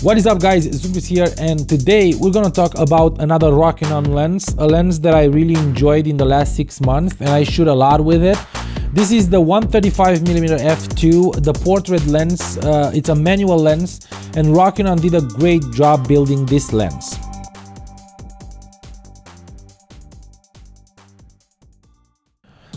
What is up guys, Zubis here, and today we're gonna talk about another Rokinon lens, a lens that I really enjoyed in the last 6 months and I shoot a lot with it. This is the 135mm f2, the portrait lens. It's a manual lens and Rokinon did a great job building this lens.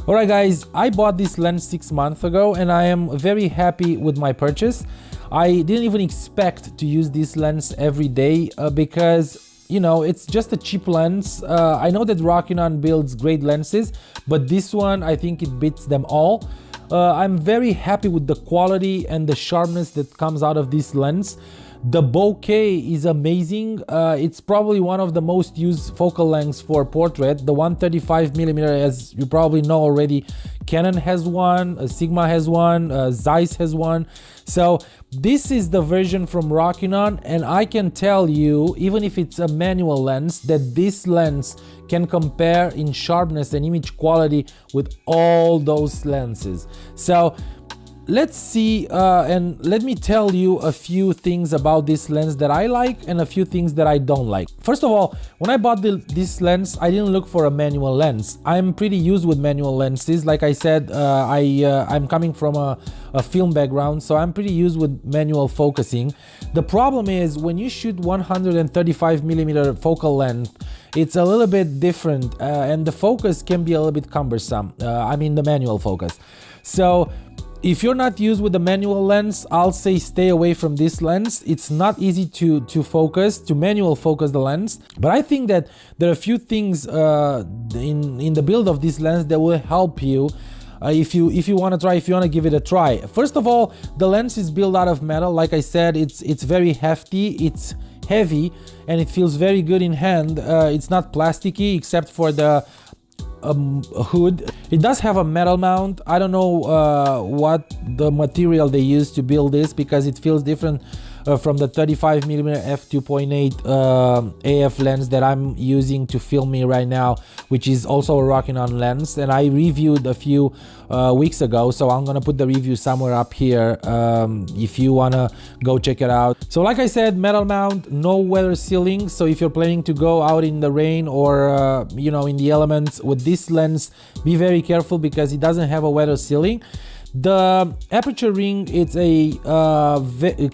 Alright guys, I bought this lens 6 months ago and I am very happy with my purchase. I didn't even expect to use this lens every day because, you know, it's just a cheap lens. I know that Rokinon builds great lenses, but this one, I think it beats them all. I'm very happy with the quality and the sharpness that comes out of this lens. The Bouquet is amazing. It's probably one of the most used focal lengths for portrait. The 135mm, as you probably know already, Canon has one, Sigma has one, Zeiss has one. So this is the version from Rokinon, and I can tell you, even if it's a manual lens, that this lens can compare in sharpness and image quality with all those lenses. So let's see, and let me tell you a few things about this lens that I like and a few things that I don't like. First of all, when I bought this lens, I didn't look for a manual lens. I'm pretty used with manual lenses. Like I said, I'm coming from a film background, so I'm pretty used with manual focusing. The problem is when you shoot 135mm focal length, it's a little bit different, and the focus can be a little bit cumbersome. I mean the manual focus. So if you're not used with the manual lens, I'll say stay away from this lens. It's not easy to manual focus the lens. But I think that there are a few things in the build of this lens that will help you if you want to give it a try. First of all, the lens is built out of metal. Like I said, it's very hefty, it's heavy, and it feels very good in hand. It's not plasticky except for the hood. It does have a metal mount. I don't know what the material they use to build this because it feels different from the 35mm f2.8 AF lens that I'm using to film me right now, which is also a Rokinon lens, and I reviewed a few weeks ago, so I'm gonna put the review somewhere up here if you wanna go check it out. So like I said, metal mount, no weather sealing, so if you're planning to go out in the rain or you know, in the elements with this lens, be very careful because it doesn't have a weather sealing. The aperture ring, it's a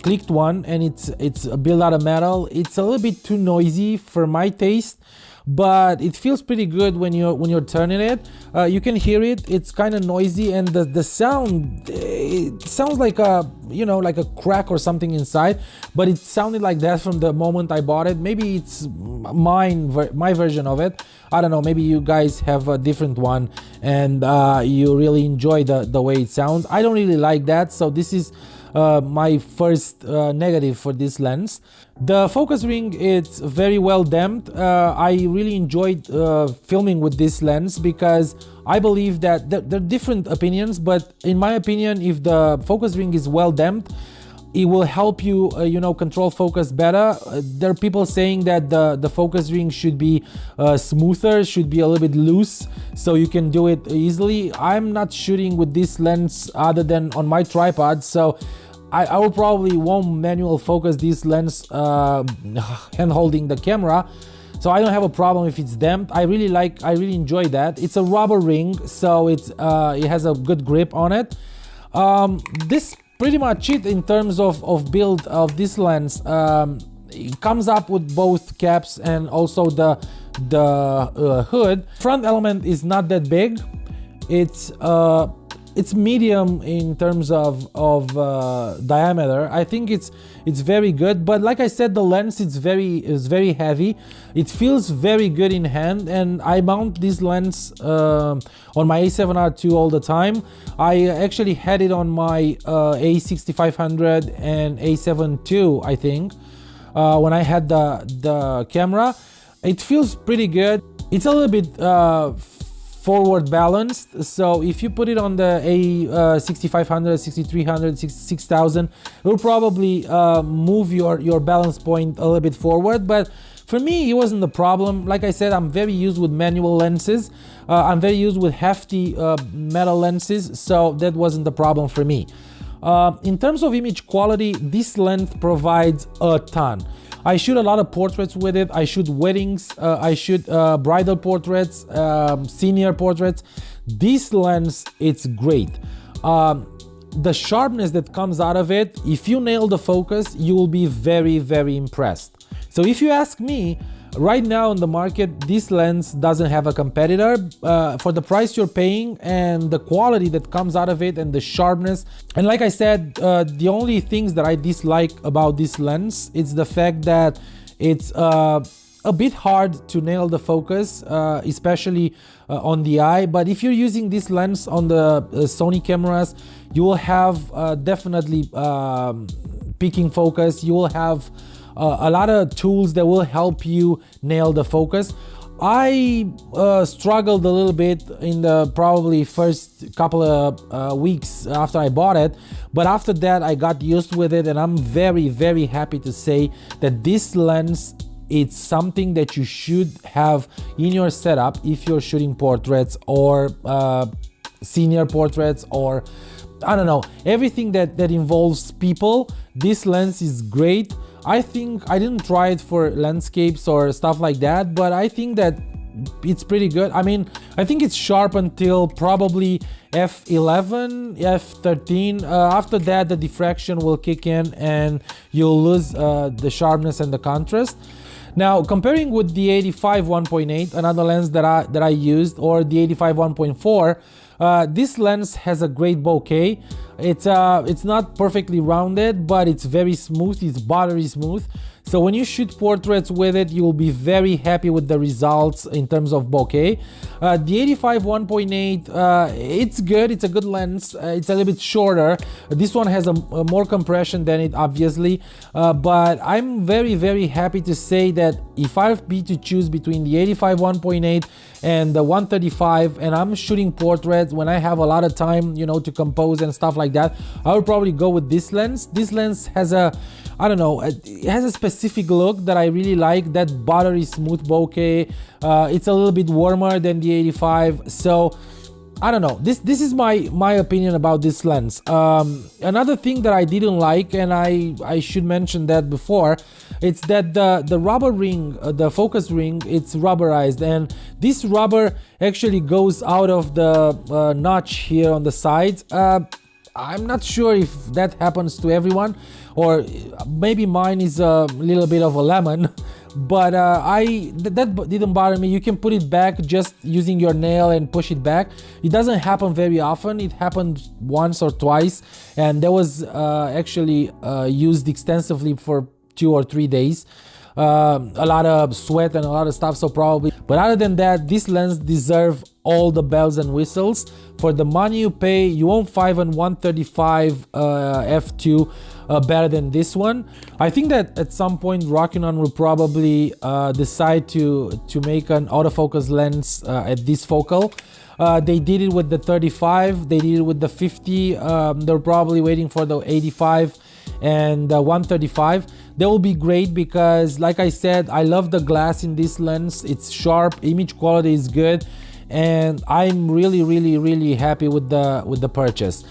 clicked one, and it's built out of metal. It's a little bit too noisy for my taste, but it feels pretty good when you're turning it. You can hear it. It's kind of noisy, and the sound, it sounds like a, you know, like a crack or something inside, but it sounded like that from the moment I bought it. Maybe it's my version of it. I don't know, maybe you guys have a different one and you really enjoy the way it sounds. I don't really like that, so this is my first negative for this lens. The focus ring, it's very well damped. I really enjoyed filming with this lens because I believe that there are different opinions, but in my opinion, if the focus ring is well damped, it will help you, you know, control focus better. There are people saying that the focus ring should be smoother, should be a little bit loose, so you can do it easily. I'm not shooting with this lens other than on my tripod, so I will probably won't manual focus this lens hand holding the camera. So I don't have a problem if it's damped. I really enjoy that. It's a rubber ring, so it has a good grip on it. This pretty much it in terms of build of this lens. It comes up with both caps and also the hood. Front element is not that big. It's medium in terms of diameter. I think it's very good, but like I said, the lens is very heavy. It feels very good in hand, and I mount this lens on my A7R II all the time. I actually had it on my A6500 and A7 II, I think, when I had the camera. It feels pretty good. It's a little bit forward balanced, so if you put it on the A6500, 6300, 6000, it will probably move your balance point a little bit forward, but for me it wasn't the problem. Like I said, I'm very used with manual lenses. I'm very used with hefty metal lenses, so that wasn't the problem for me. In terms of image quality, this lens provides a ton. I shoot a lot of portraits with it. I shoot weddings, I shoot bridal portraits, senior portraits. This lens, it's great. The sharpness that comes out of it, if you nail the focus, you will be very, very impressed. So if you ask me, right now in the market, this lens doesn't have a competitor. For the price you're paying and the quality that comes out of it and the sharpness. And like I said, the only things that I dislike about this lens is the fact that it's a bit hard to nail the focus, especially on the eye. But if you're using this lens on the Sony cameras, you will have definitely peaking focus. You will have a lot of tools that will help you nail the focus. I struggled a little bit in the probably first couple of weeks after I bought it, but after that I got used with it, and I'm very, very happy to say that this lens, it's something that you should have in your setup if you're shooting portraits or senior portraits, or I don't know, everything that involves people. This lens is great. I think I didn't try it for landscapes or stuff like that, but I think that it's pretty good. I mean, I think it's sharp until probably f11, f13. After that, the diffraction will kick in and you'll lose the sharpness and the contrast. Now, comparing with the 85 1.8, another lens that I used, or the 85 1.4, this lens has a great bokeh. It's not perfectly rounded, but it's very smooth. It's buttery smooth. So when you shoot portraits with it, you will be very happy with the results in terms of bokeh. The 85 1.8, it's good. It's a good lens. It's a little bit shorter. This one has a more compression than it, obviously. But I'm very, very happy to say that if I be to choose between the 85 1.8 and the 135, and I'm shooting portraits when I have a lot of time, you know, to compose and stuff like that, I would probably go with this lens. This lens has a, I don't know, it has a specific look that I really like, that buttery smooth bokeh. It's a little bit warmer than the 85, so I don't know. This is my opinion about this lens. Another thing that I didn't like, and I should mention that before, it's that the rubber ring, the focus ring, it's rubberized, and this rubber actually goes out of the notch here on the sides. I'm not sure if that happens to everyone, or maybe mine is a little bit of a lemon, but that didn't bother me. You can put it back just using your nail and push it back. It doesn't happen very often. It happened once or twice, and that was actually used extensively for 2 or 3 days. A lot of sweat and a lot of stuff, so probably. But other than that, this lens deserves all the bells and whistles. For the money you pay, you won't find an 135 f2 better than this one. I think that at some point Rokinon will probably decide to make an autofocus lens at this focal. They did it with the 35, they did it with the 50, they're probably waiting for the 85 and 135. They will be great because, like I said, I love the glass in this lens. It's sharp, image quality is good, and I'm really happy with the purchase.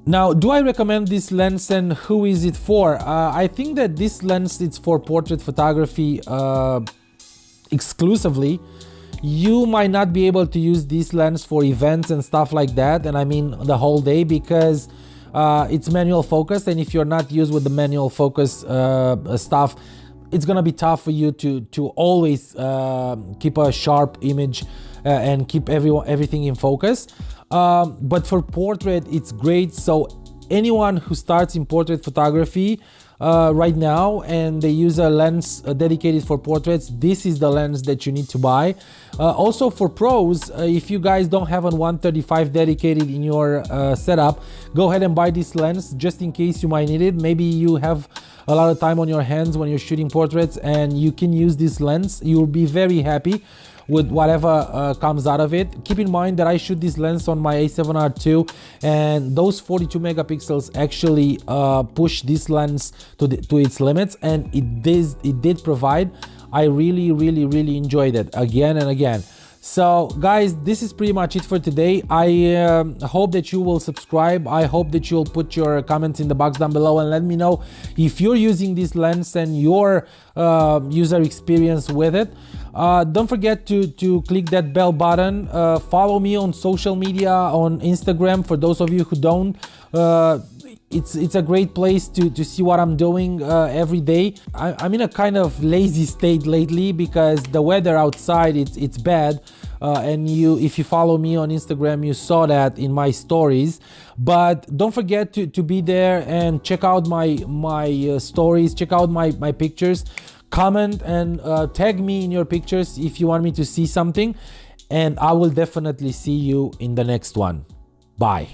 Now, do I recommend this lens and who is it for? I think that this lens is for portrait photography exclusively. You might not be able to use this lens for events and stuff like that, and I mean the whole day, because it's manual focus, and if you're not used with the manual focus stuff, it's gonna be tough for you to always keep a sharp image and keep everything in focus. But for portrait, it's great. So anyone who starts in portrait photography right now and they use a lens dedicated for portraits, this is the lens that you need to buy. Also for pros, if you guys don't have an 135 dedicated in your setup, go ahead and buy this lens just in case you might need it. Maybe you have a lot of time on your hands when you're shooting portraits and you can use this lens. You'll be very happy with whatever comes out of it. Keep in mind that I shoot this lens on my A7R II, and those 42 megapixels actually push this lens to its limits, and it did provide. I really enjoyed it again and again. So guys, this is pretty much it for today. I hope that you will subscribe. I hope that you'll put your comments in the box down below and let me know if you're using this lens and your user experience with it. Don't forget to click that bell button. Follow me on social media, on Instagram, for those of you who don't. It's a great place to see what I'm doing every day. I'm in a kind of lazy state lately because the weather outside it's bad, and if you follow me on Instagram, you saw that in my stories. But don't forget to be there and check out my stories, check out my pictures, comment and tag me in your pictures if you want me to see something, and I will definitely see you in the next one. Bye.